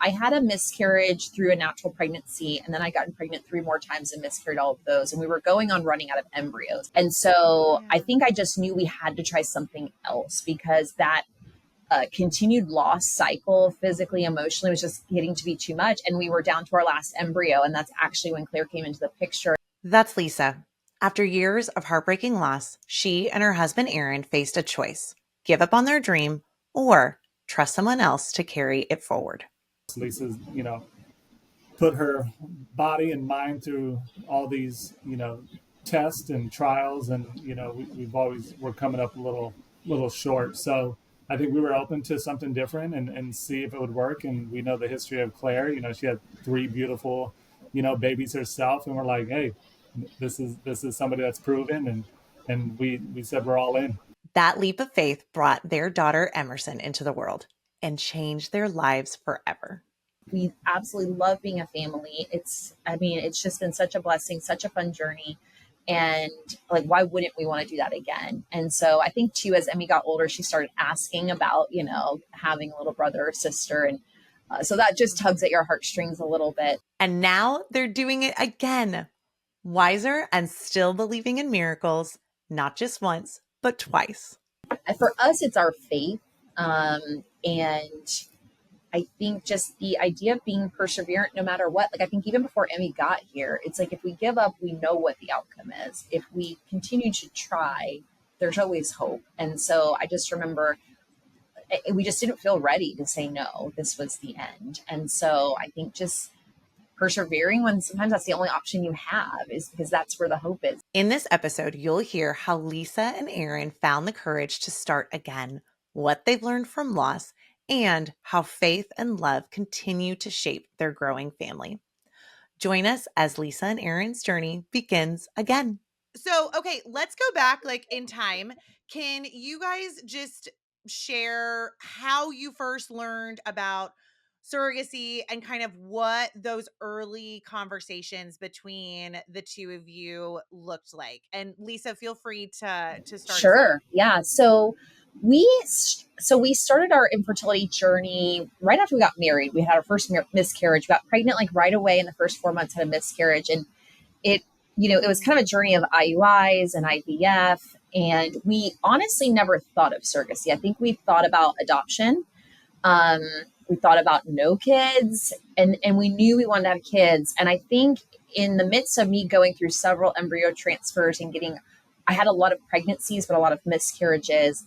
I had a miscarriage through a natural pregnancy, and then I got pregnant 3 more times and miscarried all of those. And we were going on running out of embryos. And so I think I just knew we had to try something else because that continued loss cycle, physically, emotionally, was just getting to be too much. And we were down to our last embryo. And that's actually when Claire came into the picture. That's Lisa. After years of heartbreaking loss, she and her husband, Aaron, faced a choice: give up on their dream or trust someone else to carry it forward. Lisa's, put her body and mind through all these, tests and trials. And, we're coming up a little short. So I think we were open to something different and see if it would work. And we know the history of Claire. She had 3 beautiful, babies herself. And we're like, hey, this is somebody that's proven. And we said we're all in. That leap of faith brought their daughter Emerson into the world and changed their lives forever. We absolutely love being a family. It's just been such a blessing, such a fun journey. And like, why wouldn't we want to do that again? And so I think too, as Emmy got older, she started asking about, having a little brother or sister. And so that just tugs at your heartstrings a little bit. And now they're doing it again, wiser and still believing in miracles, not just once, but twice. For us, it's our faith. And I think just the idea of being perseverant no matter what, like I think even before Emmy got here, it's like if we give up, we know what the outcome is. If we continue to try, there's always hope. And so I just remember we just didn't feel ready to say no, this was the end. And so I think just persevering when sometimes that's the only option you have is because that's where the hope is. In this episode, you'll hear how Lisa and Aaron found the courage to start again, what they've learned from loss, and how faith and love continue to shape their growing family. Join us as Lisa and Aaron's journey begins again. So, okay, let's go back in time. Can you guys just share how you first learned about surrogacy and kind of what those early conversations between the two of you looked like? And Lisa, feel free to start. Sure. Yeah. So we started our infertility journey right after we got married. We had our first miscarriage, we got pregnant right away in the first 4 months, had a miscarriage. And it was kind of a journey of IUIs and IVF. And we honestly never thought of surrogacy. I think we thought about adoption. We thought about no kids and we knew we wanted to have kids. And I think in the midst of me going through several embryo transfers and I had a lot of pregnancies, but a lot of miscarriages.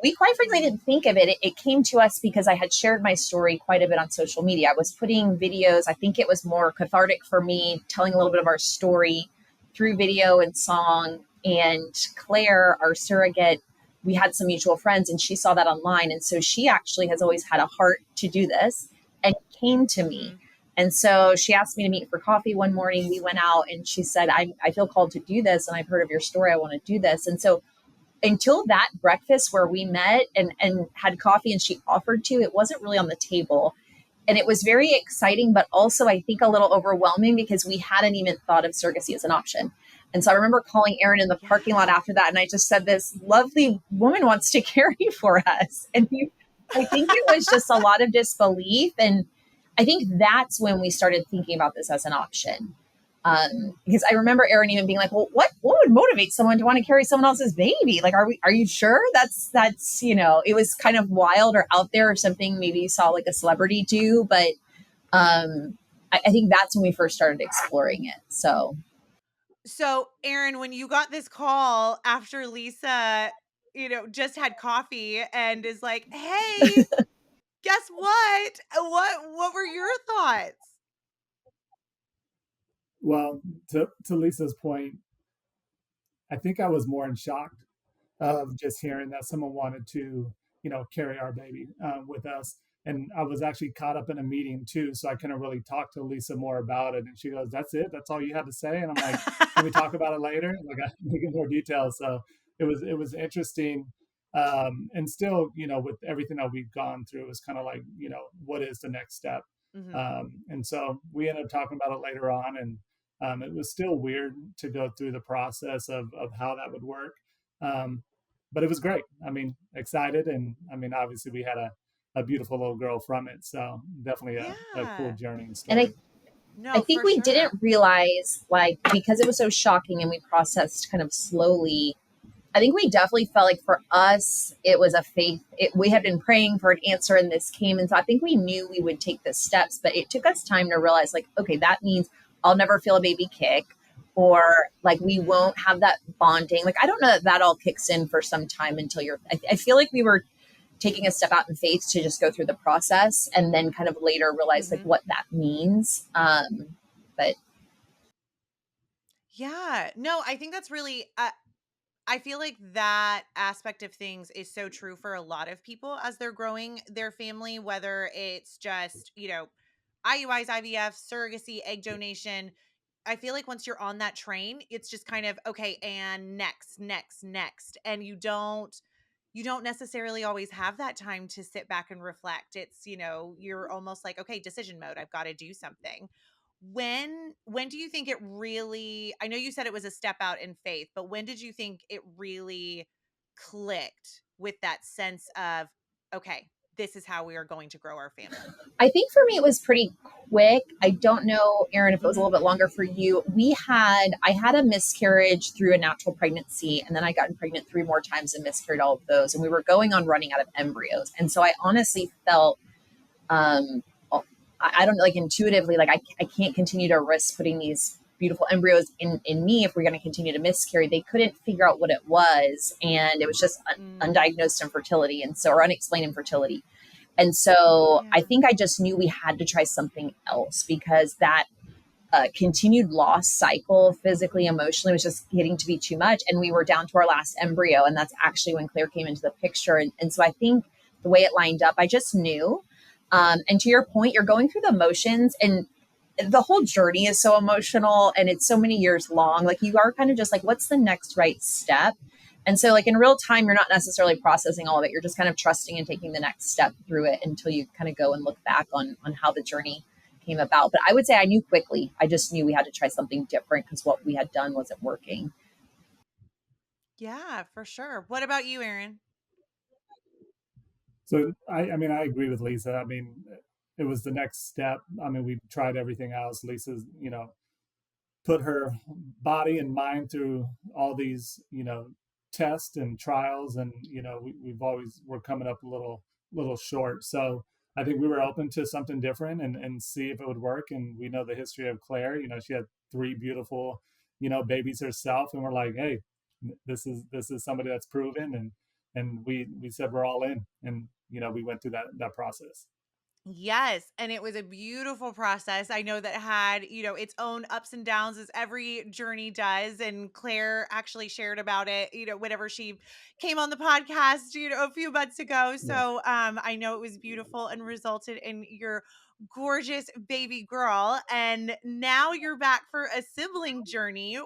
We quite frankly didn't think of it. It came to us because I had shared my story quite a bit on social media. I was putting videos. I think it was more cathartic for me, telling a little bit of our story through video and song. And Claire, our surrogate, we had some mutual friends and she saw that online. And so she actually has always had a heart to do this and came to me. And so she asked me to meet for coffee one morning. We went out and she said, I feel called to do this. And I've heard of your story. I want to do this. And so until that breakfast where we met and had coffee and she offered to, it wasn't really on the table. And it was very exciting, but also I think a little overwhelming because we hadn't even thought of surrogacy as an option. And so I remember calling Aaron in the parking lot after that. And I just said, this lovely woman wants to carry for us. And I think it was just a lot of disbelief. And I think that's when we started thinking about this as an option. Because I remember Aaron even being like, well, what would motivate someone to want to carry someone else's baby? Like, are you sure that's, it was kind of wild or out there or something maybe you saw like a celebrity do. But I think that's when we first started exploring it. So Aaron, when you got this call after Lisa, just had coffee and is like, hey, guess what? What were your thoughts? Well, to Lisa's point, I think I was more in shock of just hearing that someone wanted to, carry our baby with us. And I was actually caught up in a meeting too, so I couldn't really talk to Lisa more about it. And she goes, "That's it? That's all you had to say?" And I'm like, "Can we talk about it later?" Like I can get more details. So it was interesting, and still, with everything that we've gone through, it's kind of like, what is the next step? Mm-hmm. And so we ended up talking about it later on, and it was still weird to go through the process of how that would work. But it was great. I mean, excited. And I mean, obviously we had a a beautiful little girl from it. So definitely a cool Yeah. journey and And story. I No, think for we didn't sure. realize, like, because it was so shocking and we processed kind of slowly. I think we definitely felt like for us, it was a faith. We had been praying for an answer and this came. And so I think we knew we would take the steps, but it took us time to realize, like, okay, that means I'll never feel a baby kick, or like we Mhm. won't have that bonding. Like, I don't know that that all kicks in for some time until I feel like we were taking a step out in faith to just go through the process and then kind of later realize like Mhm. what that means. But Yeah. No, I think that's really I feel like that aspect of things is so true for a lot of people as they're growing their family, whether it's just, IUIs, IVF, surrogacy, egg donation. I feel like once you're on that train, it's just kind of okay, and next, next, next. And you don't necessarily always have that time to sit back and reflect. It's, you're almost like, okay, decision mode. I've got to do something. When do you think it really, I know you said it was a step out in faith, but when did you think it really clicked with that sense of, okay, this is how we are going to grow our family? I think for me it was pretty quick. I don't know, Aaron, if it was a Mhm. little bit longer for you. I had a miscarriage through a natural pregnancy, and then I got pregnant 3 more times and miscarried all of those. And we were going on running out of embryos. And so I honestly felt um I don't know, like intuitively, like I can't continue to risk putting these beautiful embryos in me if we're going to continue to miscarry. They couldn't figure out what it was, and it was just Mm. undiagnosed infertility, and so, or unexplained infertility. And so I Yeah. think I just knew we had to try something else because that continued loss cycle, physically, emotionally, was just getting to be too much. And we were down to our last embryo. And that's actually when Claire came into the picture. And so I think the way it lined up, I just knew. And to your point, you're going through the motions, and the whole journey is so emotional and it's so many years long. Like, you are kind of just like, what's the next right step? And so, like, in real time, you're not necessarily processing all of it. You're just kind of trusting and taking the next step through it until you kind of go and look back on how the journey came about. But I would say I knew quickly. I just knew we had to try something different because what we had done wasn't working. Yeah, for sure. What about you, Aaron? So I mean, I agree with Lisa. I mean, it was the next step. I mean, we tried everything else. Lisa's, put her body and mind through all these, tests and trials, and we've always we're coming up a little short. So I think we were open to something different and see if it would work. And we know the history of Claire. She had three beautiful, babies herself, and we're like, hey, this is somebody that's proven, and we said we're all in, and we went through that process. Yes, and it was a beautiful process. I know that had, its own ups and downs as every journey does. And Claire actually shared about it, whenever she came on the podcast, a few months ago. Yes. So I know it was beautiful and resulted in your gorgeous baby girl. And now you're back for a sibling journey.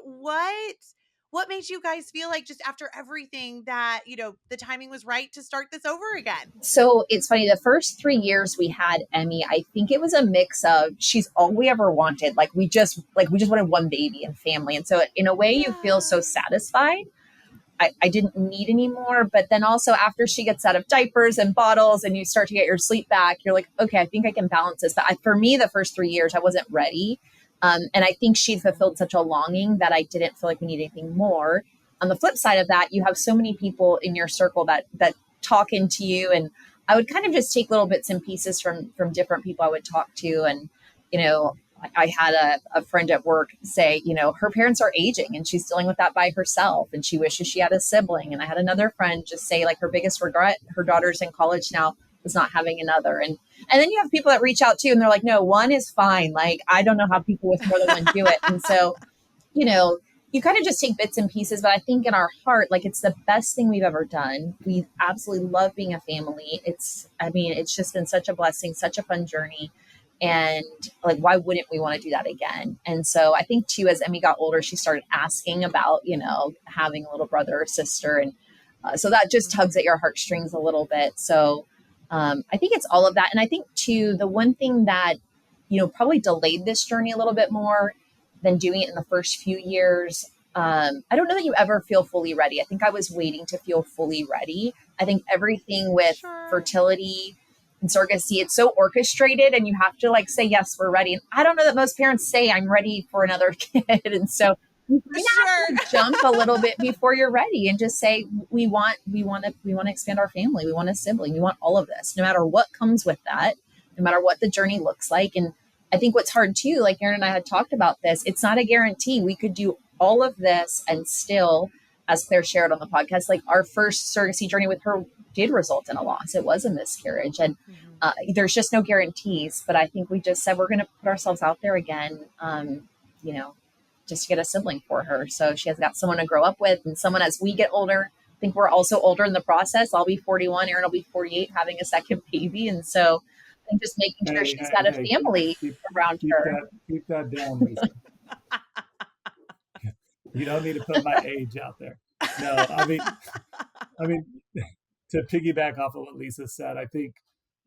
What made you guys feel like just after everything that, the timing was right to start this over again? So it's funny, the first 3 years we had Emmy, I think it was a mix of she's all we ever wanted. Like we just wanted one baby and family. And so in a way you feel Yeah. so satisfied. I didn't need any more. But then also after she gets out of diapers and bottles and you start to get your sleep back, you're like, okay, I think I can balance this. But for me, the first 3 years, I wasn't ready. And I think she'd fulfilled such a longing that I didn't feel like we needed anything more. On the flip side of that, you have so many people in your circle that talk into you. And I would kind of just take little bits and pieces from different people I would talk to. And, you know, I had a friend at work say, her parents are aging and she's dealing with that by herself and she wishes she had a sibling. And I had another friend just say, like, her biggest regret, her daughter's in college now, was not having another. And then you have people that reach out to you and they're like, no, one is fine. Like, I don't know how people with more than one do it. And so, you know, you kind of just take bits and pieces, but I think in our heart, like, it's the best thing we've ever done. We absolutely love being a family. I mean, it's just been such a blessing, such a fun journey. And like, why wouldn't we want to do that again? And so I think too, as Emmy got older, she started asking about, having a little brother or sister. And so that just tugs at Mhm. your heartstrings a little bit. So I think it's all of that. And I think too, the one thing that, probably delayed this journey a little bit more than doing it in the first few years. I don't know that you ever feel fully ready. I think I was waiting to feel fully ready. I think everything with Sure. fertility, in surrogacy, it's so orchestrated and you have to like say, yes, we're ready. And I don't know that most parents say I'm ready for another kid. And so you kind of have to jump a little bit before you're ready and just say, we want to expand our family. We want a sibling. We want all of this, no matter what comes with that, no matter what the journey looks like. And I think what's hard too, like Aaron and I had talked about this, it's not a guarantee. We could do all of this and still, as Claire shared on the podcast, like our first surrogacy journey with her did result in a loss. It was a miscarriage. And there's just no guarantees. But I think we just said we're going to put ourselves out there again, you know, just to get a sibling for her. So she has got someone to grow up with, and someone as we get older. I think we're also older in the process. I'll be 41, Aaron will be 48, having a second baby. And so I think just making sure she's got a family around her. Keep that down, Lisa. You don't need to put my age out there. No, I mean, to piggyback off of what Lisa said, I think,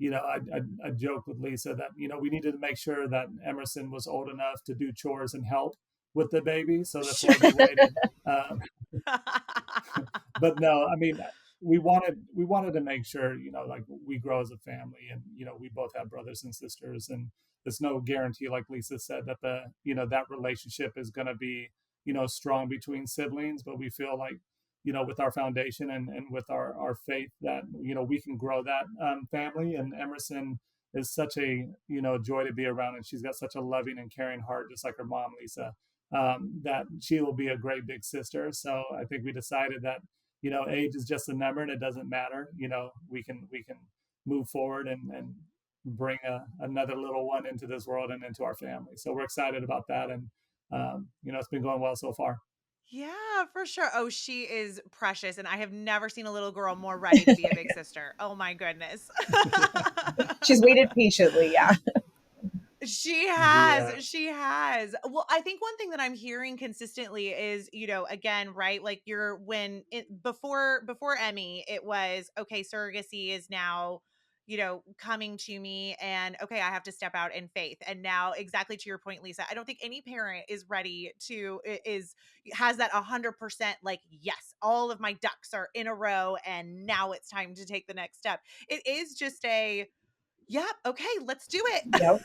I joked with Lisa that, we needed to make sure that Emerson was old enough to do chores and help with the baby. So that's why we waited. But no, I mean, we wanted to make sure, like we grow as a family, and, we both have brothers and sisters, and there's no guarantee, like Lisa said, that that relationship is going to be, strong between siblings, but we feel like, with our foundation and with our faith that, we can grow that family. And Emerson is such a, joy to be around. And she's got such a loving and caring heart, just like her mom, Lisa, that she will be a great big sister. So I think we decided that, age is just a number and it doesn't matter. We can move forward and bring another little one into this world and into our family. So we're excited about that. And, it's been going well so far. Yeah, for sure. Oh, she is precious. And I have never seen a little girl more ready to be a big sister. Oh my goodness. She's waited patiently. Yeah. She has. She has. Well, I think one thing that I'm hearing consistently is, again, right? Like before Emmy, it was, okay, surrogacy is now, coming to me, and okay, I have to step out in faith. And now, exactly to your point, Lisa, I don't think any parent is ready has that 100% like, yes, all of my ducks are in a row and now it's time to take the next step. It is just yeah, okay, let's do it. Yep.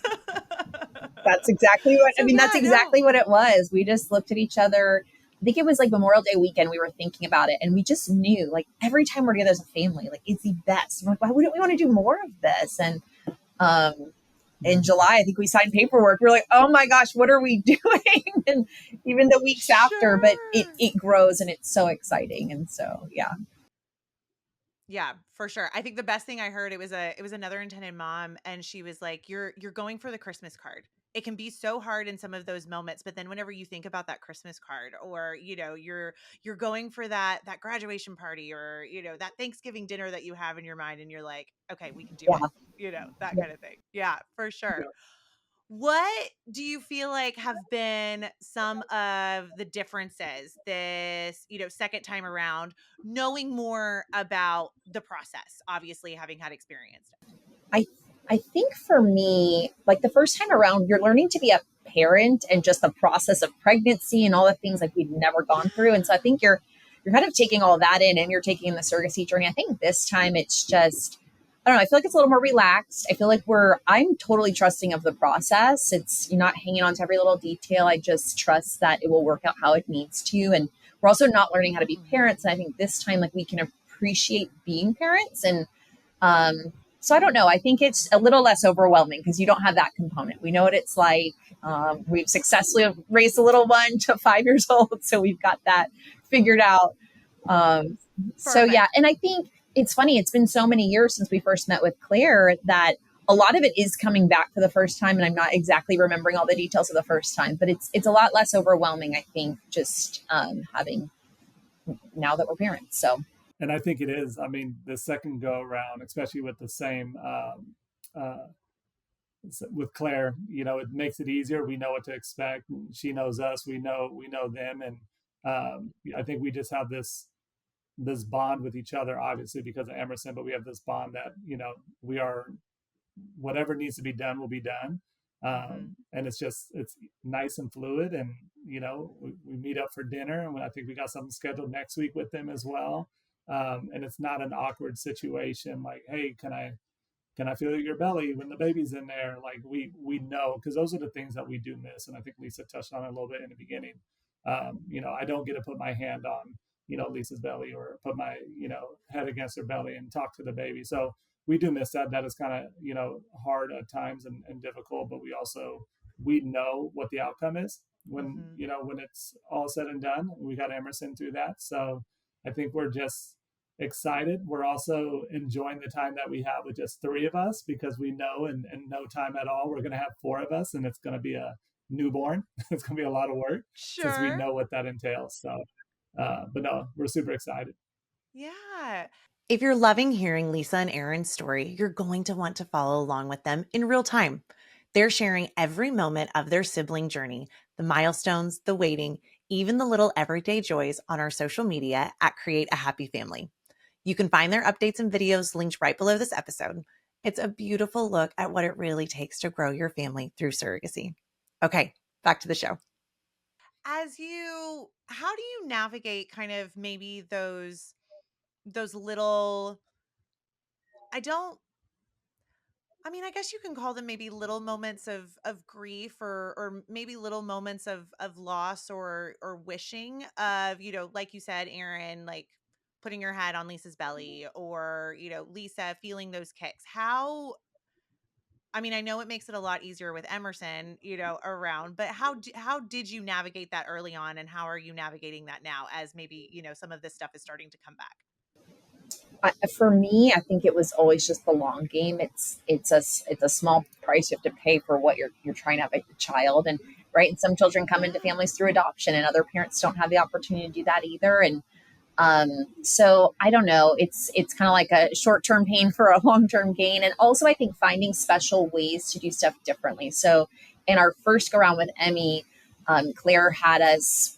That's exactly what, that's exactly what it was. We just looked at each other. I think it was like Memorial Day weekend. We were thinking about it and we just knew, like, every time we're together as a family, like, it's the best. We're like, why wouldn't we want to do more of this? And in July, I think we signed paperwork. We're like, oh my gosh, what are we doing? And even the weeks after, but it grows and it's so exciting. And so, yeah. Yeah, for sure. I think the best thing I heard, it was another intended mom, and she was like, you're going for the Christmas card. It can be so hard in some of those moments, but then whenever you think about that Christmas card, or you're going for that graduation party, or that Thanksgiving dinner that you have in your mind, and you're like, okay, we can do it. That kind of thing. Yeah, for sure. Yeah. What do you feel like have been some of the differences this, second time around, knowing more about the process, obviously having had experienced it? I think for me, like the first time around, you're learning to be a parent and just the process of pregnancy and all the things like we've never gone through. And so I think you're kind of taking all that in, and you're taking the surrogacy journey. I think this time it's just, I don't know, I feel like it's a little more relaxed. I feel like I'm totally trusting of the process. You're not hanging on to every little detail. I just trust that it will work out how it needs to. And we're also not learning how to be parents. And I think this time, like, we can appreciate being parents. And, so I don't know. I think it's a little less overwhelming because you don't have that component. We know what it's like. We've successfully raised a little one to 5 years old. So we've got that figured out. So yeah. And I think it's funny. It's been so many years since we first met with Claire that a lot of it is coming back for the first time. And I'm not exactly remembering all the details of the first time, but it's a lot less overwhelming, I think, just having now that we're parents. So. And I think it is. I mean, the second go around, especially with the same, with Claire, it makes it easier. We know what to expect. She knows us. We know them. And I think we just have this bond with each other, obviously because of Emerson, but we have this bond that, we are, whatever needs to be done will be done. And it's nice and fluid. And, we meet up for dinner, and I think we got something scheduled next week with them as well. And it's not an awkward situation like, hey, can I can I feel your belly when the baby's in there? Like we know, because those are the things that we do miss. And I think Lisa touched on it a little bit in the beginning. I don't get to put my hand on, Lisa's belly, or put my, head against her belly and talk to the baby. So we do miss that. That is kind of, hard at times and difficult, but we know what the outcome is when, when it's all said and done. We got Emerson through that. So I think we're just excited. We're also enjoying the time that we have with just three of us, because we know in no time at all, we're going to have four of us, and it's going to be a newborn. It's going to be a lot of work since we Sure. know what that entails. So, but no, we're super excited. Yeah. If you're loving hearing Lisa and Aaron's story, you're going to want to follow along with them in real time. They're sharing every moment of their sibling journey, the milestones, the waiting, even the little everyday joys on our social media at Create a Happy Family. You can find their updates and videos linked right below this episode. It's a beautiful look at what it really takes to grow your family through surrogacy. Okay, back to the show. How do you navigate kind of maybe those little, I don't, I mean, I guess you can call them maybe little moments of grief, or maybe little moments of loss, or wishing of, like you said, Aaron, like putting your head on Lisa's belly, or, Lisa feeling those kicks. I mean, I know it makes it a lot easier with Emerson, around, but how did you navigate that early on, and how are you navigating that now, as maybe, some of this stuff is starting to come back? For me, I think it was always just the long game. It's a small price you have to pay for what you're trying to have a child, and right. And some children come into Yeah. families through adoption, and other parents don't have the opportunity to do that either. And so I don't know. It's kind of like a short term pain for a long term gain, and also I think finding special ways to do stuff differently. So in our first go around with Emmy, Claire had us,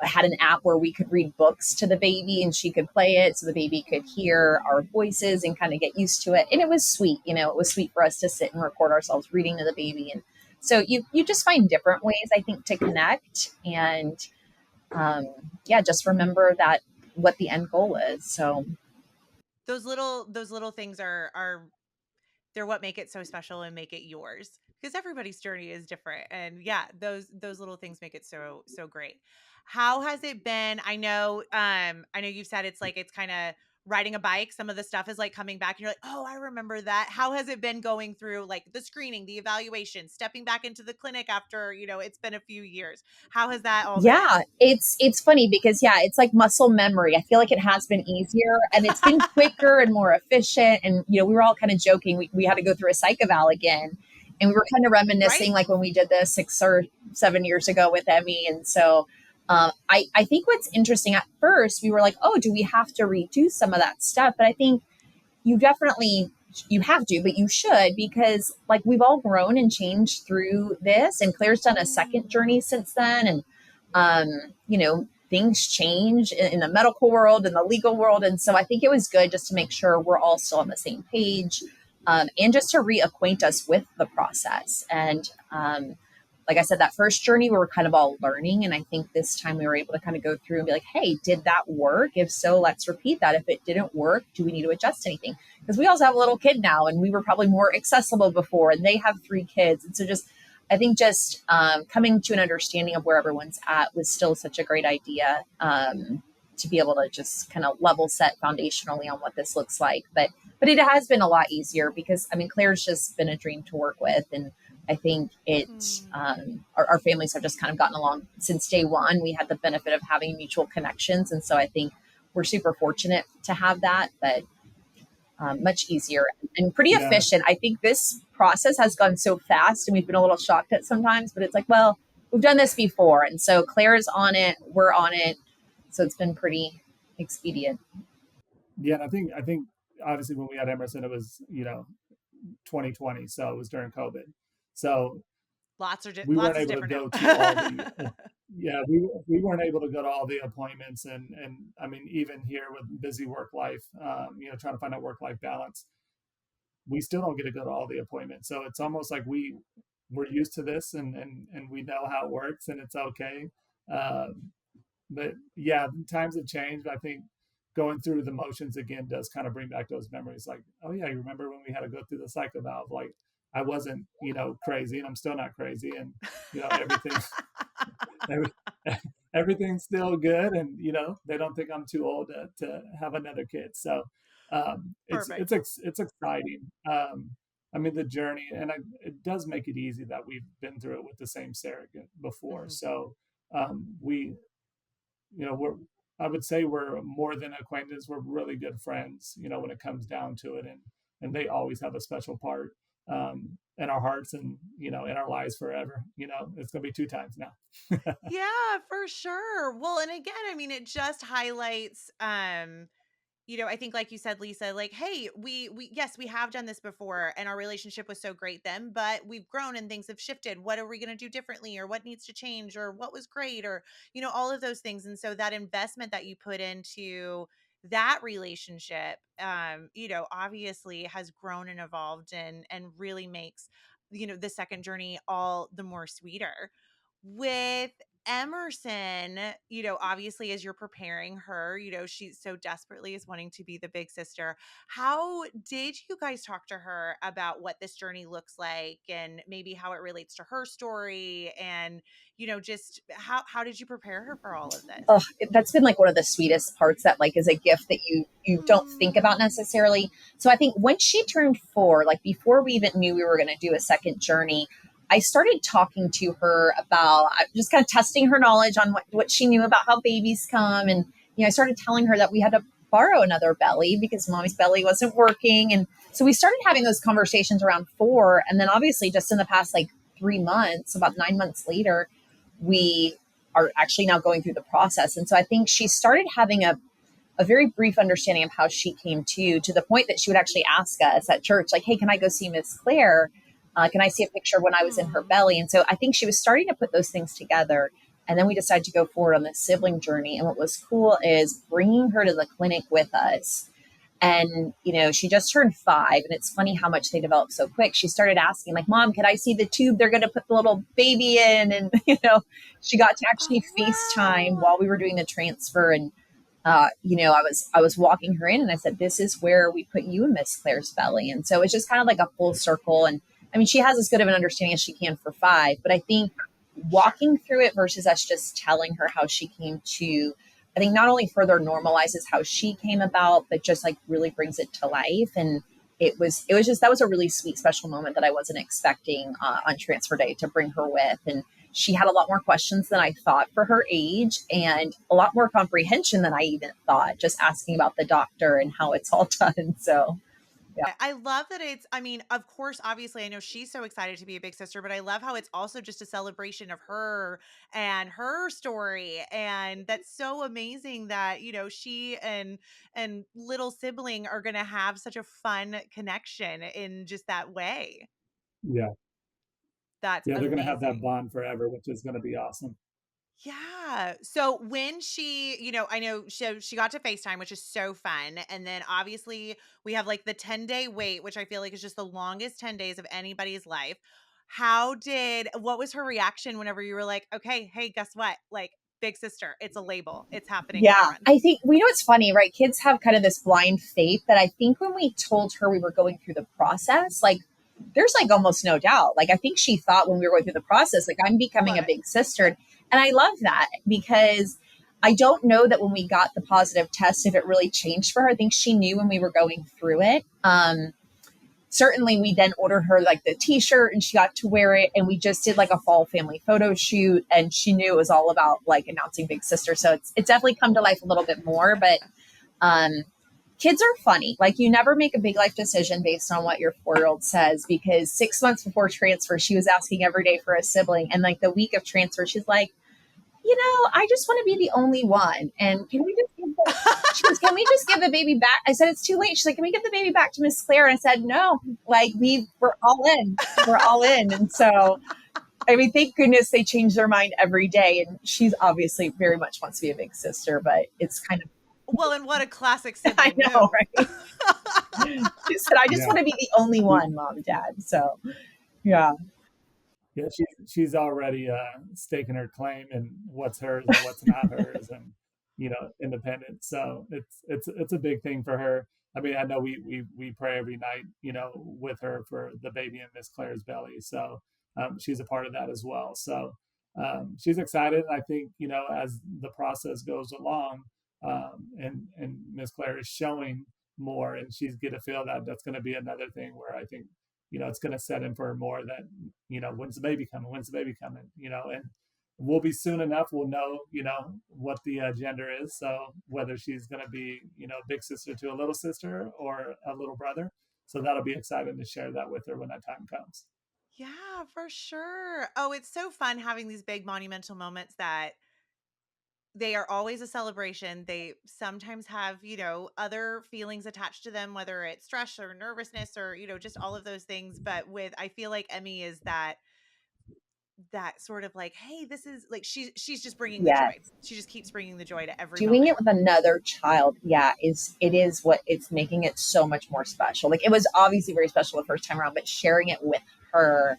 had an app where we could read books to the baby, and she could play it so the baby could hear our voices and kind of get used to it. And it was sweet. It was sweet for us to sit and record ourselves reading to the baby. And so you just find different ways, I think, to connect. And yeah, just remember that what the end goal is. So Those little things are they're what make it so special and make it yours, because everybody's journey is different. And yeah, those little things make it so great. How has it been? I know you've said it's like, it's kind of riding a bike. Some of the stuff is like coming back and you're like, oh, I remember that. How has it been going through like the screening, the evaluation, stepping back into the clinic after, it's been a few years? How has that all yeah, been? it's funny because yeah, it's like muscle memory. I feel like it has been easier and it's been quicker and more efficient. And we were all kind of joking. We had to go through a psych eval again, and we were kind of reminiscing Right? like when we did this 6 or 7 years ago with Emmy. And so I think what's interesting, at first we were like, oh, do we have to redo some of that stuff? But I think you have to, but you should, because like we've all grown and changed through this, and Claire's done a second Mm. journey since then. And things change in the medical world and the legal world. And so I think it was good just to make sure we're all still on the same page, and just to reacquaint us with the process. And like I said, that first journey, we were kind of all learning. And I think this time we were able to kind of go through and be like, hey, did that work? If so, let's repeat that. If it didn't work, do we need to adjust anything? Because we also have a little kid now, and we were probably more accessible before, and they have 3 kids. And so I think just coming to an understanding of where everyone's at was still such a great idea, to be able to just kind of level set foundationally on what this looks like. But it has been a lot easier because, I mean, Claire's just been a dream to work with. And I think our families have just kind of gotten along since day one. We had the benefit of having mutual connections. And so I think we're super fortunate to have that, but much easier and pretty Yeah. efficient. I think this process has gone so fast, and we've been a little shocked at sometimes, but it's like, well, we've done this before. And so Claire's on it, we're on it. So it's been pretty expedient. Yeah. And I think obviously when we had Emerson, it was, 2020. So it was during COVID. So we weren't Lots is able to different go to all the now. yeah, we weren't able to go to all the appointments. And I mean, even here with busy work life, trying to find a work life balance, we still don't get to go to all the appointments. So it's almost like we're used to this, and we know how it works, and it's okay. um, but yeah, times have changed. I think going through the motions again does kind of bring back those memories. Like, oh yeah, you remember when we had to go through the cycle valve? Like, I wasn't, crazy, and I'm still not crazy, and everything, every, everything's still good, and they don't think I'm too old to have another kid. So Perfect. it's exciting. I mean, the journey, and it does make it easy that we've been through it with the same surrogate before. Mhm. So we, we're, I would say we're more than acquaintances. We're really good friends, when it comes down to it, and they always have a special part in our hearts, and in our lives forever. It's gonna be 2 times now. Yeah, for sure. Well, and again, I mean, it just highlights I think like you said, Lisa, like, hey, we yes, we have done this before and our relationship was so great then, but we've grown and things have shifted. What are we going to do differently, or what needs to change, or what was great, or all of those things. And so that investment that you put into that relationship obviously has grown and evolved and really makes the second journey all the more sweeter. With Emerson, obviously as you're preparing her, she so desperately is wanting to be the big sister. How did you guys talk to her about what this journey looks like, and maybe how it relates to her story, and just how did you prepare her for all of this? Oh, that's been like one of the sweetest parts, that like is a gift that you don't think about Hmm. necessarily. So I think when she turned 4, like before we even knew we were going to do a second journey, I started talking to her about just kind of testing her knowledge on what she knew about how babies come. And I started telling her that we had to borrow another belly because mommy's belly wasn't working. And so we started having those conversations around 4, and then obviously just in the past like 3 months, about 9 months later, we are actually now going through the process. And so I think she started having a very brief understanding of how she came to the point that she would actually ask us at church, like, hey, can I go see Miss Claire? Can I see a picture of when I was in her Hmm. belly? And so I think she was starting to put those things together. And then we decided to go forward on this sibling journey. And what was cool is bringing her to the clinic with us. And she just turned 5, and it's funny how much they develop so quick. She started asking, like, mom, could I see the tube they're going to put the little baby in? And she got to actually Oh, FaceTime wow. while we were doing the transfer. And I was walking her in, and I said, this is where we put you in Miss Claire's belly. And so it's just kind of like a full circle. And I mean, she has as good of an understanding as she can for 5, but I think Sure. walking through it versus us just telling her how she came to, I think not only further normalizes how she came about, but just like really brings it to life. And it was just, that was a really sweet, special moment that I wasn't expecting on transfer day to bring her with. And she had a lot more questions than I thought for her age, and a lot more comprehension than I even thought, just asking about the doctor and how it's all done. So, yeah. I love that I mean, of course, obviously, I know she's so excited to be a big sister, but I love how it's also just a celebration of her and her story. And that's so amazing that, she and little sibling are gonna have such a fun connection in just that way. Yeah, That's yeah, they're gonna have that amazing. bond forever, which is gonna be awesome. Yeah. So when I know she got to FaceTime, which is so fun. And then obviously we have like the 10-day wait, which I feel like is just the longest 10 days of anybody's life. What was her reaction whenever you were like, okay, hey, guess what? Like, big sister, it's a label. It's happening, Yeah, girlfriend. I think we know it's funny, right? Kids have kind of this blind faith that I think when we told her we were going through the process, like there's like almost no doubt. Like I think she thought when we were going through the process, like I'm becoming Love a it. big sister. And I love that because I don't know that when we got the positive test, if it really changed for her. I think she knew when we were going through it. Certainly we then ordered her like the t-shirt, and she got to wear it, and we just did like a fall family photo shoot, and she knew it was all about like announcing big sister. So it's definitely come to life a little bit more. But um kids are funny. Like you never make a big life decision based on what your 4-year-old says, because 6 months before transfer she was asking every day for a sibling, and like the week of transfer she's like, I just want to be the only one. And she goes, can we just give the baby back? I said, it's too late. She's like, can we give the baby back to Miss Claire? And I said, no, like we're all in. We're all in. And so, I mean, thank goodness they change their mind every day. And she's obviously very much wants to be a big sister, but it's kind of, Well, and what a classic I sibling know, move. right? She said, I just Yeah, want to be the only she, one, mom and dad. So, yeah. yeah, she's already staking her claim and what's hers and what's not hers, and independent. So it's a big thing for her. I mean, I know we pray every night, with her for the baby in Miss Claire's belly. So she's a part of that as well. So she's excited. I think, as the process goes along, and Miss Claire is showing more, and she's going to feel that that's going to be another thing where I think, it's going to set in for her more that, when's the baby coming? When's the baby coming? And we'll be soon enough. We'll know, what the gender is. So whether she's going to be, big sister to a little sister or a little brother. So that'll be exciting to share that with her when that time comes. Yeah, for sure. Oh, it's so fun having these big monumental moments that they are always a celebration. They sometimes have, other feelings attached to them, whether it's stress or nervousness or, just all of those things. But I feel like Emmy is that sort of like, hey, this is like, she's just bringing the joy. Yes. She just keeps bringing the joy to every Doing moment. it with another child, yeah, it is what it's making it so much more special. Like, it was obviously very special the first time around, but sharing it with her,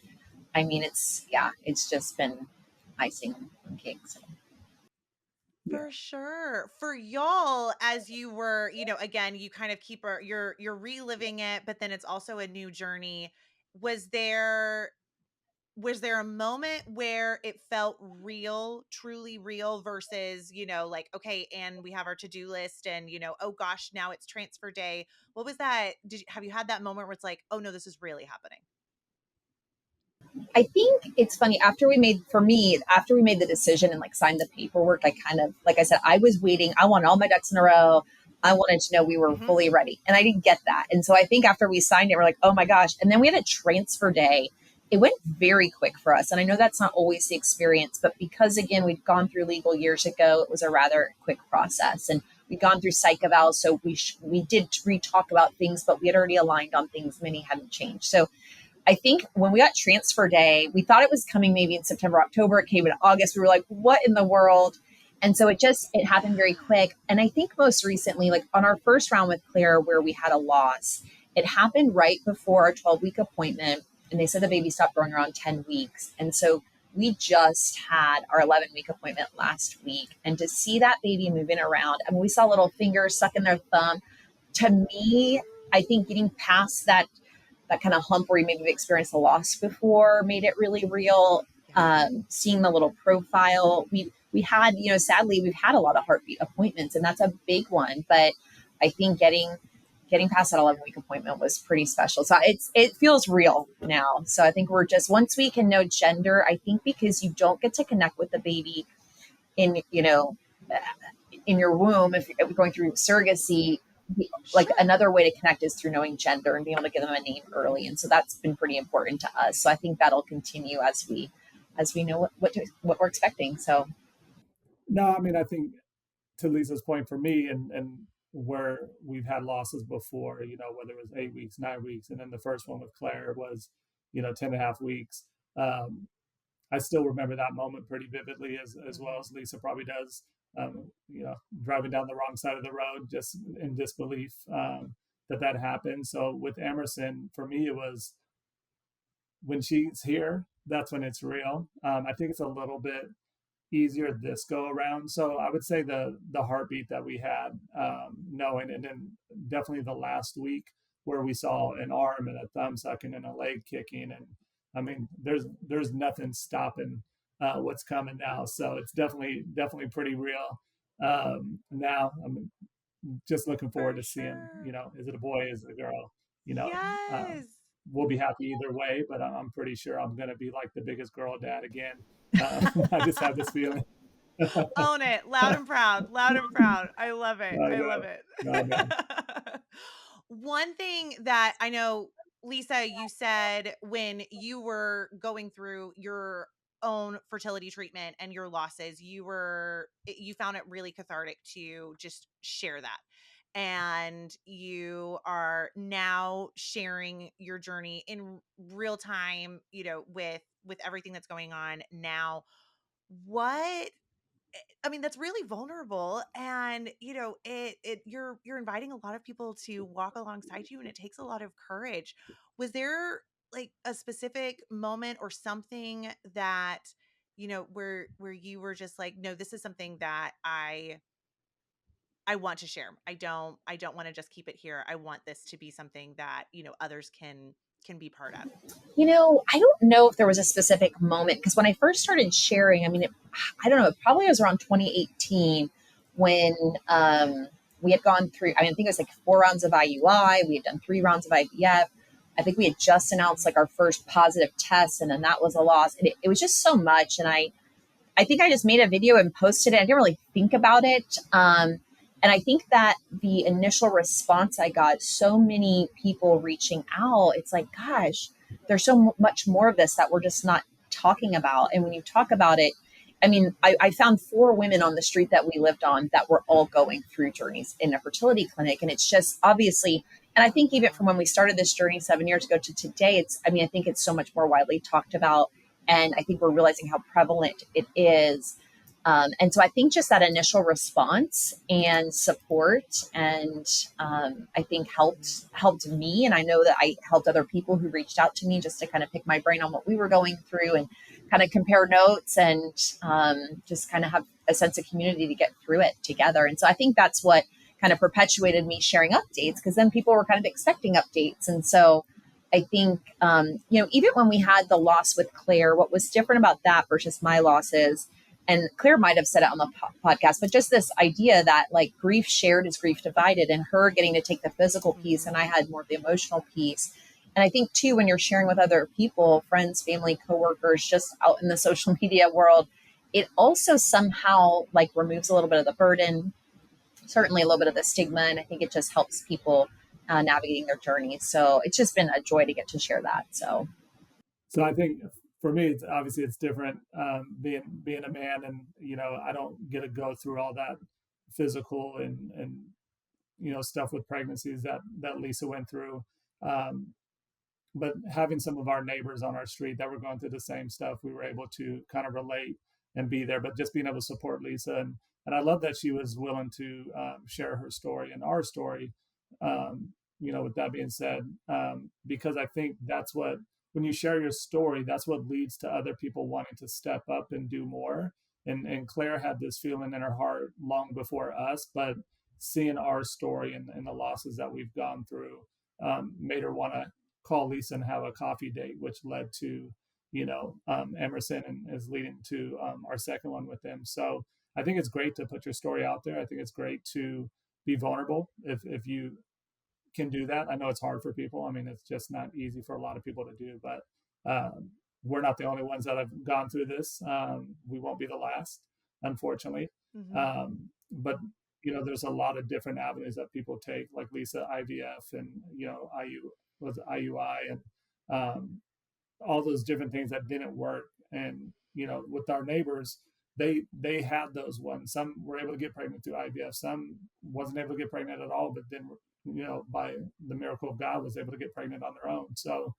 I mean, it's just been icing on cake. So. Yeah. For sure. For y'all, as you were, again, you kind of you're reliving it, but then it's also a new journey. Was there was there a moment where it felt real, truly real versus, like, okay, and we have our to-do list and, oh gosh, now it's transfer day. What was that? Have you had that moment where it's like, oh no, this is really happening? I think it's funny after we made the decision and like signed the paperwork, I kind of, like I said, I was waiting. I wanted all my ducks in a row. I wanted to know we were Hmm. fully ready, and I didn't get that. And so I think after we signed it, we're like, oh my gosh. And then we had a transfer day. It went very quick for us. And I know that's not always the experience, but because again, we'd gone through legal years ago, it was a rather quick process. And we'd gone through psych eval. So we did re-talk about things, but we had already aligned on things. Many hadn't changed. So I think when we got transfer day, we thought it was coming maybe in September, October. It came in August. We were like, what in the world? And so it happened very Yeah. quick. And I think most recently, like on our first round with Claire, where we had a loss, it happened right before our 12-week appointment. And they said the baby stopped growing around 10 weeks. And so we just had our 11-week appointment last week. And to see that baby moving around, I mean, we saw little fingers sucking their thumb. To me, I think getting past that kind of hump where you maybe experienced a loss before made it really real. Yeah. Seeing the little profile, we had, sadly, we've had a lot of heartbeat appointments, and that's a big one. But I think getting past that 11-week appointment was pretty special. So it feels real now. So I think we're just, once we can know gender, I think because you don't get to connect with the baby in in your womb if you're going through surrogacy, like Sure. another way to connect is through knowing gender and being able to give them a name early. And so that's been pretty important to us. So I think that'll continue as we know what we're expecting. So No, I mean, I think to Lisa's point for me, and where we've had losses before, whether it was 8 weeks, 9 weeks, and then the first one with Claire was, 10 and a half weeks. Um, I still remember that moment pretty vividly, as well Hmm. as Lisa probably does. Driving down the wrong side of the road, just in disbelief that happened. So with Emerson, for me, it was when she's here. That's when it's real. I think it's a little bit easier this go around. So I would say the heartbeat that we had, knowing, and then definitely the last week where we saw an arm and a thumb sucking and a leg kicking, and I mean, there's nothing stopping what's coming now. So it's definitely pretty real. Now I'm just looking forward For to seeing, sure. is it a boy, is it a girl? You know, um, Yes. we'll be happy either way, but I'm pretty sure I'm going to be like the biggest girl dad again. I just have this feeling. Own it. Loud and proud. Loud and proud. I love it. I I know. love it. I know. One thing that I know, Lisa, you said when you were going through your own fertility treatment and your losses, you found it really cathartic to just share that. And you are now sharing your journey in real time, with everything that's going on now. What I mean, that's really vulnerable, and you're inviting a lot of people to walk alongside you, and it takes a lot of courage. Was there like a specific moment or something that where you were just like, no, this is something that I want to share. I don't want to just keep it here. I want this to be something that, others can be part of. I don't know if there was a specific moment because when I first started sharing, I mean, I don't know, it probably was around 2018 when we had gone through, I mean, I think it was like 4 rounds of IUI. We had done 3 rounds of IVF. I think we had just announced like our first positive test, and then that was a loss. And it was just so much. And I think I just made a video and posted it. I didn't really think about it. And I think that the initial response I got, so many people reaching out, it's like, gosh, there's so much more of this that we're just not talking about. And when you talk about it, I mean, I found 4 women on the street that we lived on that were all going through journeys in a fertility clinic. And it's just obviously, and I think even from when we started this journey 7 years ago to today, I think it's so much more widely talked about. And I think we're realizing how prevalent it is. And so I think just that initial response and support, and I think helped me, and I know that I helped other people who reached out to me just to kind of pick my brain on what we were going through and kind of compare notes and just kind of have a sense of community to get through it together. And so I think that's what kind of perpetuated me sharing updates, because then people were kind of expecting updates. And so I think, even when we had the loss with Claire, what was different about that versus my losses, and Claire might have said it on the podcast, but just this idea that like grief shared is grief divided, and her getting to take the physical piece and I had more of the emotional piece. And I think too, when you're sharing with other people, friends, family, coworkers, just out in the social media world, it also somehow like removes a little bit of the burden, certainly a little bit of the stigma. And I think it just helps people navigating their journeys. So it's just been a joy to get to share that. So I think for me, it's obviously it's different being a man, and I don't get to go through all that physical and stuff with pregnancies that Lisa went through. Um, but having some of our neighbors on our street that were going through the same stuff, we were able to kind of relate and be there. But just being able to support Lisa, and I love that she was willing to share her story and our story. With that being said, because I think that's what, when you share your story, that's what leads to other people wanting to step up and do more. And Claire had this feeling in her heart long before us, but seeing our story and the losses that we've gone through made her want to call Lisa and have a coffee date, which led to, Emerson, and is leading to our second one with them. So I think it's great to put your story out there. I think it's great to be vulnerable if you can do that. I know it's hard for people. I mean, it's just not easy for a lot of people to do, but we're not the only ones that have gone through this. We won't be the last, unfortunately. But there's a lot of different avenues that people take, like Lisa, IVF, and IUI, and all those different things that didn't work. And with our neighbors, they had those ones. Some were able to get pregnant through IVF. Some wasn't able to get pregnant at all, but then by the miracle of God was able to get pregnant on their own. So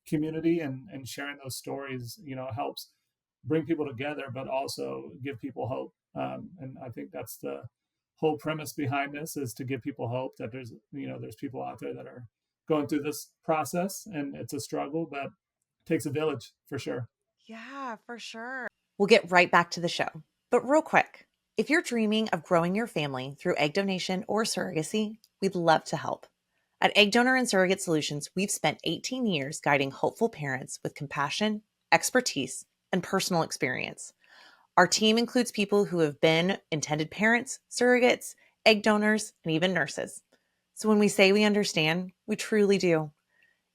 community and sharing those stories helps bring people together, but also give people hope. And I think that's the whole premise behind this, is to give people hope that there's people out there that are going through this process, and it's a struggle, but it takes a village for sure. Yeah, for sure. We'll get right back to the show. But real quick, if you're dreaming of growing your family through egg donation or surrogacy, we'd love to help. At Egg Donor and Surrogate Solutions, we've spent 18 years guiding hopeful parents with compassion, expertise, and personal experience. Our team includes people who have been intended parents, surrogates, egg donors, and even nurses. So when we say we understand, we truly do.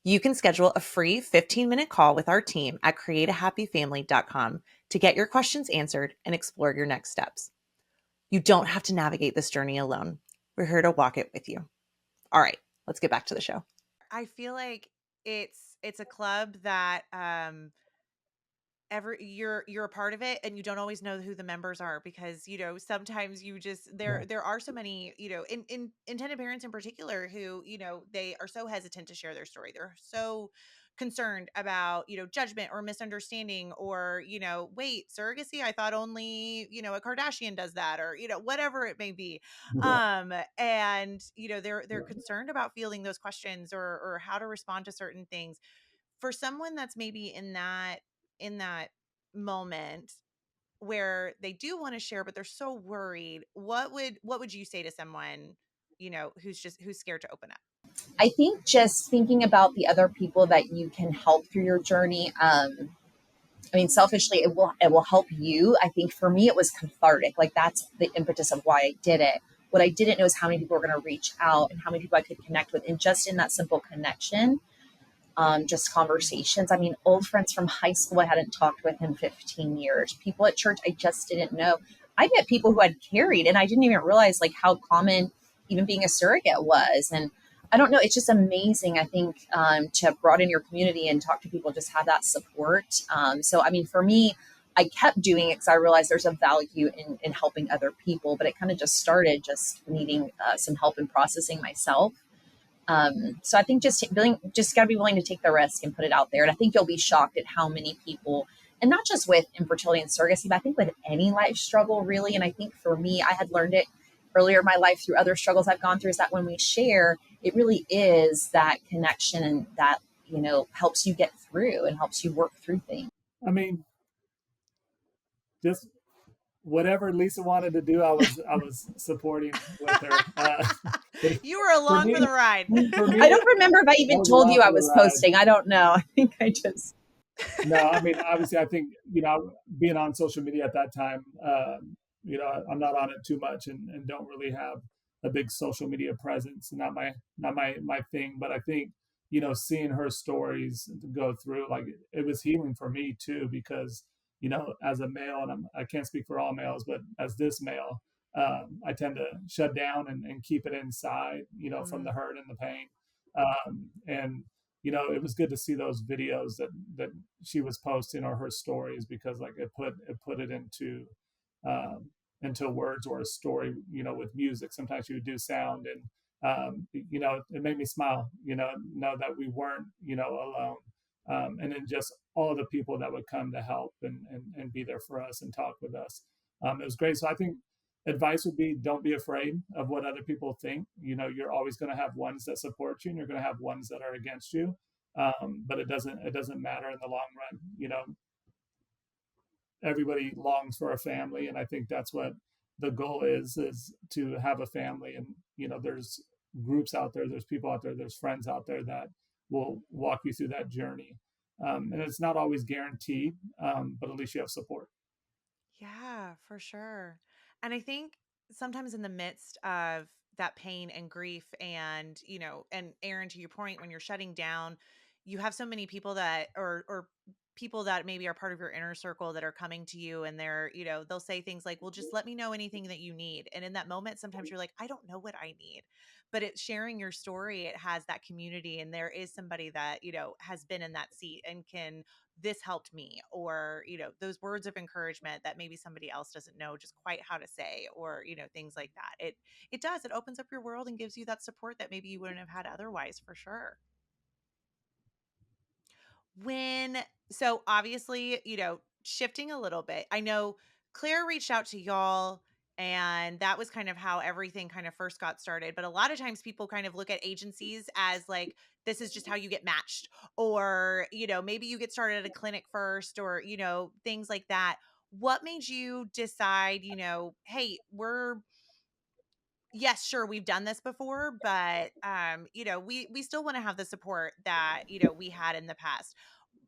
You can schedule a free 15-minute call with our team at createahappyfamily.com to get your questions answered and explore your next steps. You don't have to navigate this journey alone. We're here to walk it with you. All right, let's get back to the show. I feel like it's a club that you're a part of it, and you don't always know who the members are, because sometimes you just there are so many in intended parents in particular who they are so hesitant to share their story. They're so concerned about judgment or misunderstanding, or wait, surrogacy, I thought only a Kardashian does that, or whatever it may be. And they're concerned about feeling those questions, or how to respond to certain things. For someone that's maybe in that moment, where they do want to share, but they're so worried, what would you say to someone, who's scared to open up? I think just thinking about the other people that you can help through your journey. I mean, selfishly, it will help you. I think for me, it was cathartic. Like that's the impetus of why I did it. What I didn't know is how many people were going to reach out and how many people I could connect with. And just in that simple connection, just conversations. I mean, old friends from high school, I hadn't talked with in 15 years. People at church, I just didn't know. I met people who had carried, and I didn't even realize like how common even being a surrogate was. And I don't know, it's just amazing. I think to broaden your community and talk to people, just have that support. So, I mean, for me, I kept doing it because I realized there's a value in helping other people, but it kind of just started just needing some help in processing myself. So I think just got to be willing to take the risk and put it out there. And I think you'll be shocked at how many people, and not just with infertility and surrogacy, but I think with any life struggle really. And I think for me, I had learned it earlier in my life through other struggles I've gone through, is that when we share, it really is that connection and that, helps you get through and helps you work through things. I mean, just whatever Lisa wanted to do, I was supporting with her. You were along for the ride. For me, I don't remember if I even told you I was ride. posting. I don't know. I think I just. No, I mean, obviously, I think, being on social media at that time, I'm not on it too much and don't really have a big social media presence. Not my thing. But I think, seeing her stories go through, like, it was healing for me too, because, as a male, and I can't speak for all males, but as this male, I tend to shut down and keep it inside, from the hurt and the pain. And it was good to see those videos that she was posting, or her stories, because like it put it into words or a story, with music. Sometimes she would do sound, and it made me smile, know that we weren't, alone. And then just all the people that would come to help and be there for us and talk with us. It was great. So I think advice would be, don't be afraid of what other people think. You're always going to have ones that support you, and you're going to have ones that are against you. But it doesn't matter in the long run. Everybody longs for a family, and I think that's what the goal is to have a family. And there's groups out there, there's people out there, there's friends out there that will walk you through that journey. And it's not always guaranteed, but at least you have support. Yeah, for sure. And I think sometimes in the midst of that pain and grief, and, and Aaron, to your point, when you're shutting down, you have so many people that, or people that maybe are part of your inner circle that are coming to you, and they're, they'll say things like, well, just let me know anything that you need. And in that moment, sometimes you're like, I don't know what I need. But it's sharing your story. It has that community, and there is somebody that, has been in that seat and can, this helped me, or those words of encouragement that maybe somebody else doesn't know just quite how to say, or things like that. It opens up your world and gives you that support that maybe you wouldn't have had otherwise, for sure. When So obviously, shifting a little bit, I know Claire reached out to y'all, and that was kind of how everything kind of first got started. But a lot of times people kind of look at agencies as like, this is just how you get matched, or maybe you get started at a clinic first, or things like that. What made you decide, hey, yes, sure, we've done this before, but we still want to have the support that we had in the past?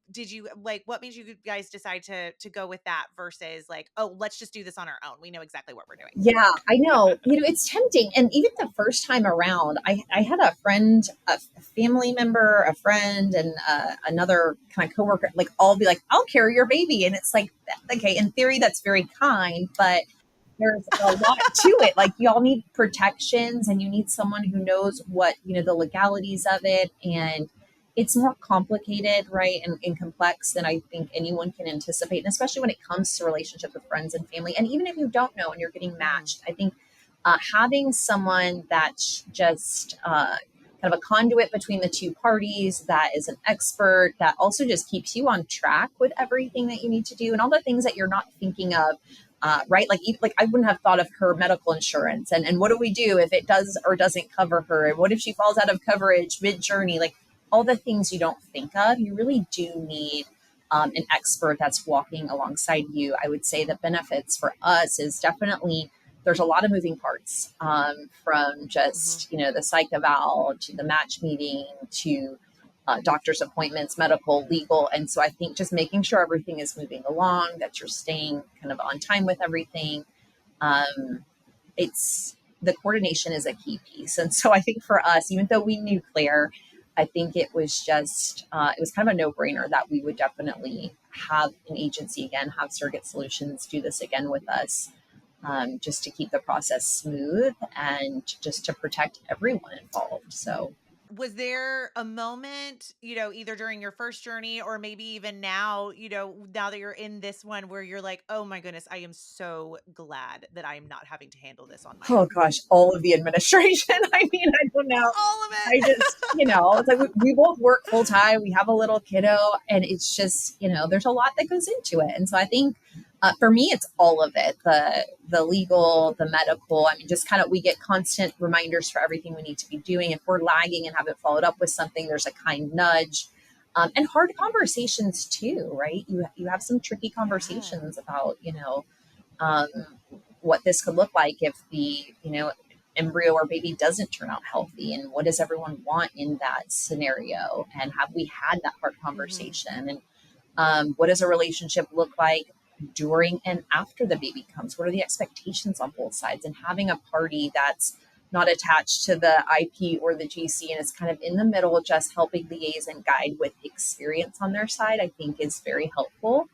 Did you like, what made you guys decide to go with that versus like, oh, let's just do this on our own, we know exactly what we're doing? Yeah, I know. It's tempting. And even the first time around, I had a friend, a family member, a friend, and another kind of coworker, like all be like, I'll carry your baby. And it's like, okay, in theory, that's very kind, but there's a lot to it. Like y'all need protections, and you need someone who knows what, the legalities of it. And it's more complicated, right? And complex than I think anyone can anticipate. And especially when it comes to relationships with friends and family. And even if you don't know and you're getting matched, I think having someone that's just kind of a conduit between the two parties, that is an expert, that also just keeps you on track with everything that you need to do and all the things that you're not thinking of. Right. Like I wouldn't have thought of her medical insurance and what do we do if it does or doesn't cover her? And what if she falls out of coverage mid journey? Like all the things you don't think of, you really do need an expert that's walking alongside you. I would say the benefits for us is definitely there's a lot of moving parts, from Mhm. just, the psych eval to the match meeting to doctor's appointments, medical, legal. And so I think just making sure everything is moving along, that you're staying kind of on time with everything. Um, it's the coordination is a key piece. And so I think for us, even though we knew Claire, I think it was just, it was kind of a no brainer that we would definitely have an agency again, have Surrogate Solutions do this again with us, just to keep the process smooth and just to protect everyone involved. So, Was there a moment, either during your first journey or maybe even now, now that you're in this one where you're like, oh my goodness, I am so glad that I am not having to handle this on my oh own? gosh, all of the administration. I mean, I don't know. All of I it. just, it's like we both work full time. We have a little kiddo, and it's just, there's a lot that goes into it. And so I think for me, it's all of it: the legal, the medical. I mean, just kind of we get constant reminders for everything we need to be doing. If we're lagging and haven't followed up with something, there's a kind nudge. And hard conversations too, right? You have some tricky Yeah. conversations about, um, what this could look like if the embryo or baby doesn't turn out healthy, and what does everyone want in that scenario, and have we had that hard Hmm. conversation, and what does a relationship look like during and after the baby comes, what are the expectations on both sides, and having a party that's not attached to the IP or the GC and is kind of in the middle, just helping liaise and guide with experience on their side, I think is very helpful.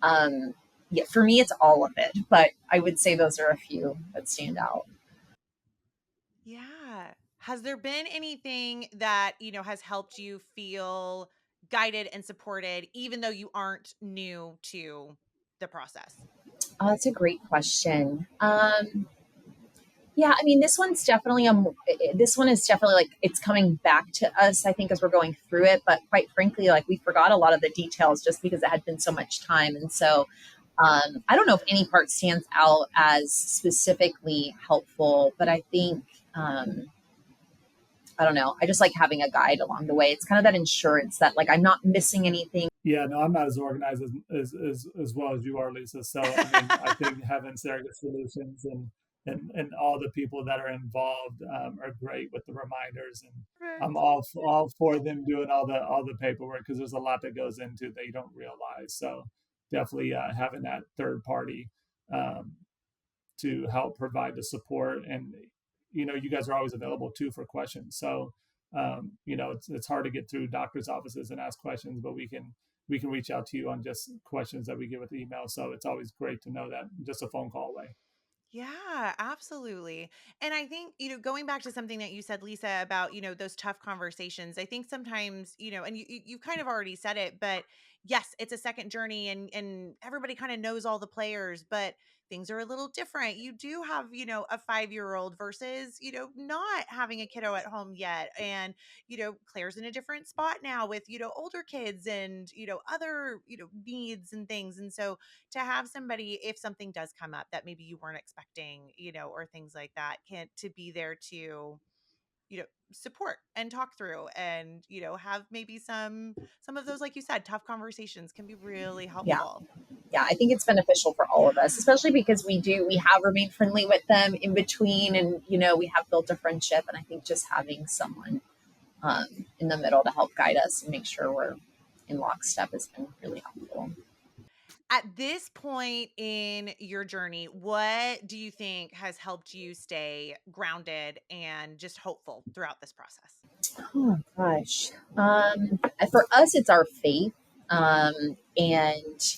um, yeah, for me, it's all of it, but I would say those are a few that stand out. Yeah. Has there been anything that, has helped you feel guided and supported, even though you aren't new to the process? Oh, that's a great question. Yeah, I mean, this one is definitely like it's coming back to us, I think, as we're going through it. But quite frankly, like we forgot a lot of the details just because it had been so much time, and so I don't know if any part stands out as specifically helpful, but I think um, I don't know. I just like having a guide along the way. It's kind of that insurance that like I'm not missing anything. Yeah, no, I'm not as organized as well as you are, Lisa. So, I mean, I think having surrogate solutions and all the people that are involved are great with the reminders, and I'm Perfect. all for them doing all the paperwork because there's a lot that goes into that you don't realize. So, definitely having that third party um, to help provide the support, and you guys are always available too for questions. So it's hard to get through doctors offices and ask questions, but we can reach out to you on just questions that we get with email. So it's always great to know that just a phone call away. Yeah, absolutely. And I think, going back to something that you said, Lisa, about, those tough conversations, I think sometimes, and you kind of already said it, but yes, it's a second journey and everybody kind of knows all the players, but things are a little different. You do have, a 5-year-old versus, not having a kiddo at home yet. And, Claire's in a different spot now with, older kids and, other, needs and things. And so, to have somebody, if something does come up that maybe you weren't expecting, or things like that, can to be there to, support and talk through and, have maybe some of those, like you said, tough conversations can be really Yeah, helpful. yeah, I think it's beneficial for all of us, Yeah. especially because we have remained friendly with them in between, and we have built a friendship, and I think just having someone in the middle to help guide us and make sure we're in lockstep has been really helpful. At this point in your journey, what do you think has helped you stay grounded and just hopeful throughout this process? Oh gosh, for us, it's our faith, and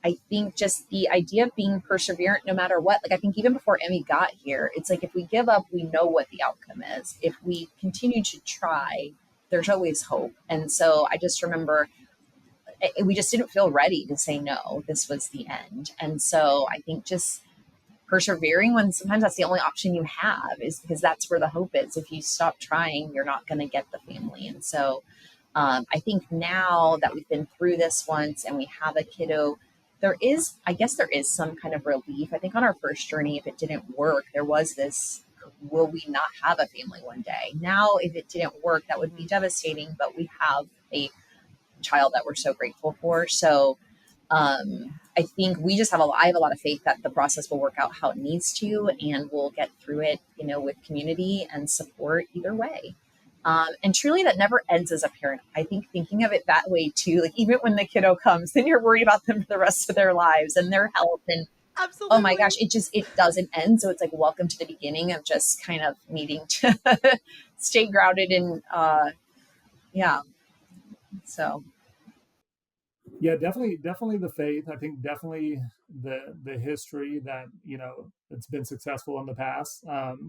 I think just the idea of being perseverant no matter what. Like, I think even before Emmy got here, it's like if we give up, we know what the outcome is. If we continue to try, there's always hope. And so I just remember we just didn't feel ready to say no. This was the end. And so I think just persevering when sometimes that's the only option you have is because that's where the hope is. If you stop trying, you're not going to get the family. And so I think now that we've been through this once and we have a kiddo, I guess there is some kind of relief. I think on our first journey, if it didn't work, there was this, will we not have a family one day? Now, if it didn't work, that would be Mhm. devastating, but we have a child that we're so grateful for. So I think we just I have a lot of faith that the process will work out how it needs to, and we'll get through it, with community and support either way. And truly, that never ends as a parent. I think thinking of it that way too, like even when the kiddo comes, then you're worried about them for the rest of their lives and their health. And oh my Absolutely. gosh, it doesn't end. So it's like welcome to the beginning of just kind of needing to stay grounded and yeah. So Yeah, definitely the faith. I think definitely the history that it's been successful in the past,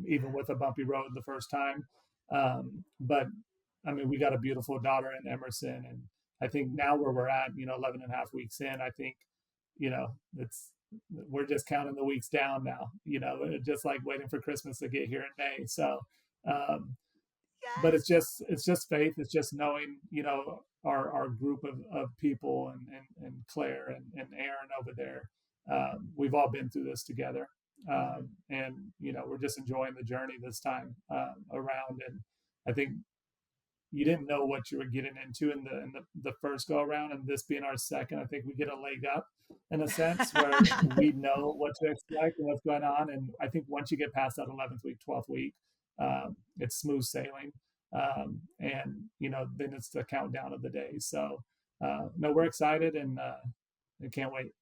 even with a bumpy road the first time. But I mean, we got a beautiful daughter in Emerson, and I think now where we're at, 11 and a half weeks in, I think it's we're just counting the weeks down now. Just like waiting for Christmas to get here in May. So um, but Yes. it's just faith. It's just knowing, our group of people, and Claire and Aaron over there. We've all been through this together. And we're just enjoying the journey this time around. And I think you didn't know what you were getting into in the first go around, and this being our second, I think we get a leg up in a sense where we know what to expect and what's going on. And I think once you get past that 11th week, 12th week, it's smooth sailing. And then it's the countdown of the days. So no, we're excited, and I can't wait.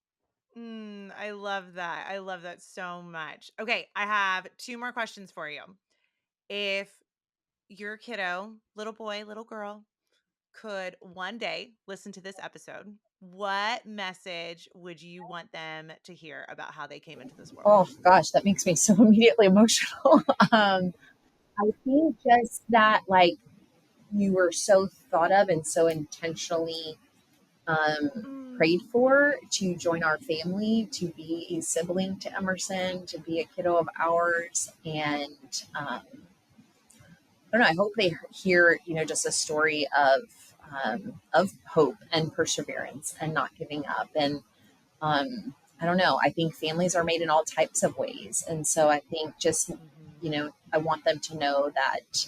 I love that. I love that so much. Okay, I have two more questions for you. If your kiddo, little boy, little girl, could one day listen to this episode, what message would you want them to hear about how they came into this world? oh gosh, that makes me so immediately emotional. um, I think just that like you were so thought of and so intentionally prayed Mm, for to join our family, to be a sibling to Emerson, to be a kiddo of ours. And I don't know, I hope they hear, just a story of hope and perseverance and not giving up. And I don't know, I think families are made in all types of ways. And so I think just, mhm. I want them to know that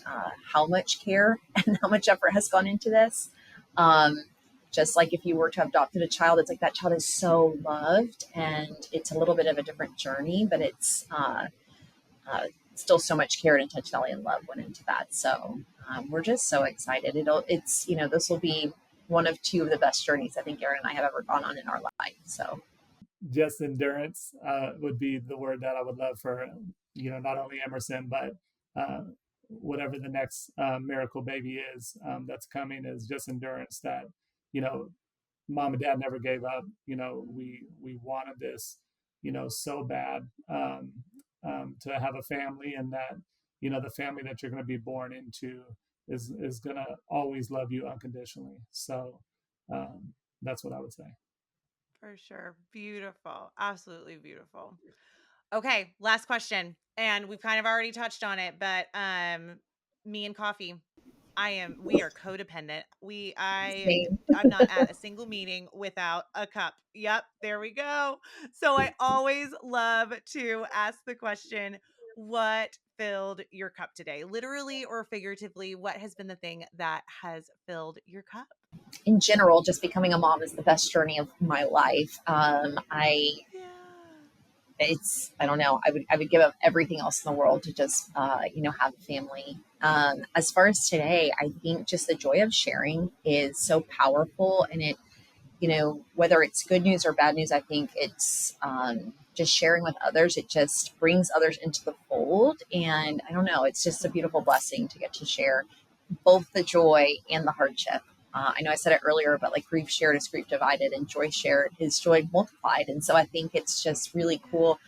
how much care and how much effort has gone into this. Um, just like if you were to have adopted a child, it's like that child is so loved, and it's a little bit of a different journey, but it's uh, still so much care and intentionality and love went into that. So we're just so excited. This will be one of two of the best journeys I think Aaron and I have ever gone on in our life. So Just endurance would be the word that I would love for not only Emerson, but whatever the next miracle baby is that's coming, is just endurance. That you know mom and dad never gave up. We wanted this so bad, to have a family, and that the family that you're going to be born into is going to always love you unconditionally. So that's what I would say. For sure. Beautiful. Absolutely beautiful. Okay, last question. And we've kind of already touched on it, but me and coffee. We are codependent. same. I'm not at a single meeting without a cup. Yep, there we go. So I always love to ask the question, what filled your cup today? Literally or figuratively, what has been the thing that has filled your cup? In general, just becoming a mom is the best journey of my life. Yeah. I don't know, I would give up everything else in the world to just have a family. As far as today, I think just the joy of sharing is so powerful, and it whether it's good news or bad news, I think it's just sharing with others. It just brings others into the fold, and I don't know, it's just a beautiful blessing to get to share both the joy and the hardship. I know I said it earlier, but like grief shared is grief divided, and joy shared is joy multiplied. And so I think it's just really cool,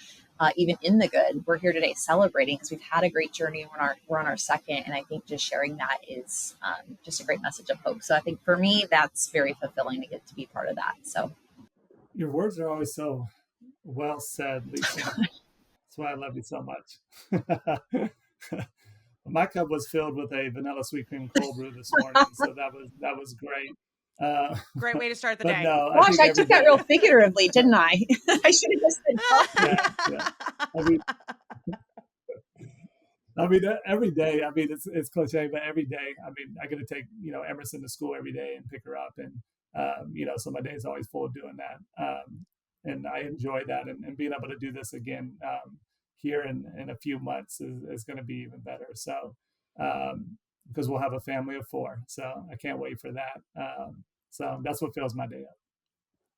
even in the good. We're here today celebrating because we've had a great journey, and we're on our second. And I think just sharing that is just a great message of hope. So I think for me, that's very fulfilling to get to be part of that. So Your words are always so well said, Lisa. That's why I love you so much. My cup was filled with a vanilla sweet cream cold brew this morning, so that was great. Uh, Great way to start the but day. no, I gosh, think I every took that day. real figuratively, didn't I? I should have just said coffee. Yeah, yeah. I mean, every day. I mean, it's cliche, but every day. I mean, I got to take Emerson to school every day and pick her up, and So my day is always full of doing that. And I enjoy that, and being able to do this again here in a few months is going to be even better. So, because we'll have a family of 4, so I can't wait for that. So that's what fills my day up.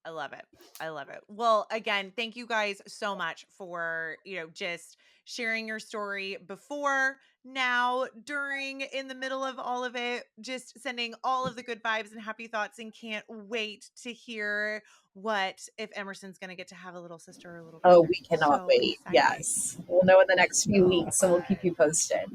I love it. I love it. Well, again, thank you guys so much for, just sharing your story before, now, during, in the middle of all of it, just sending all of the good vibes and happy thoughts, and can't wait to hear if Emerson's going to get to have a little sister or a little brother. Oh, we cannot So wait. exciting. Yes. We'll know in the next few weeks, so we'll keep you posted.